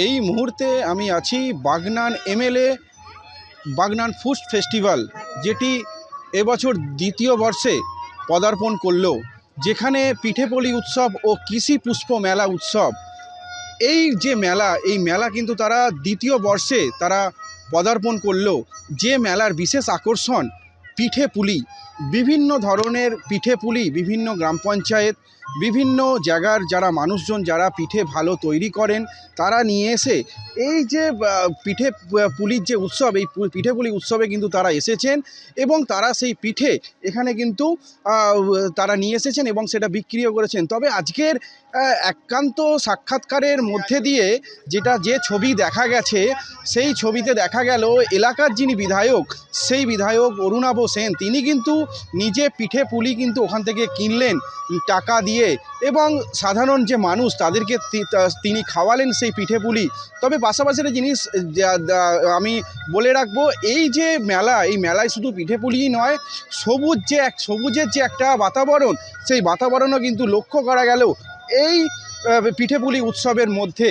এই মুহূর্তে আমি আছি Bagnan MLA Bagnan food festival, যেটি এবছর দ্বিতীয় বর্ষে পদার্পণ করলো, যেখানে পিঠেপুলি উৎসব ও কৃষি পুষ্প মেলা উৎসব। এই যে মেলা, এই মেলা কিন্তু তারা দ্বিতীয় বর্ষে তারা পদার্পণ করলো। যে মেলার বিশেষ আকর্ষণ পিঠেপুলি, বিভিন্ন ধরনের পিঠেপুলি, বিভিন্ন গ্রাম পঞ্চায়েত, বিভিন্ন জায়গার যারা মানুষজন যারা পিঠে ভালো তৈরি করেন তারা নিয়ে এসে এই যে পুলির যে উৎসব, এই পিঠেপুলি উৎসবে কিন্তু তারা এসেছেন এবং তারা সেই পিঠে এখানে কিন্তু তারা নিয়ে এসেছেন এবং সেটা বিক্রিও করেছেন। তবে আজকের একান্ত সাক্ষাৎকারের মধ্যে দিয়ে যে ছবি দেখা গেছে, সেই ছবিতে দেখা গেল এলাকার যিনি বিধায়ক, সেই বিধায়ক অরুণাভ সেন, তিনি কিন্তু নিজে পিঠে পুলি কিন্তু ওখান থেকে কিনলেন টাকা দিয়ে এবং সাধারণ যে মানুষ তাদেরকে তিনি খাওয়ালেন সেই পিঠে পুলি। তবে পাশাপাশি একটা জিনিস আমি বলে রাখবো, এই যে মেলা, এই মেলায় শুধু পিঠে পুলিই নয়, সবুজের যে একটা বাতাবরণ, সেই বাতাবরণও কিন্তু লক্ষ্য করা গেল এই পিঠেপুলি উৎসবের মধ্যে।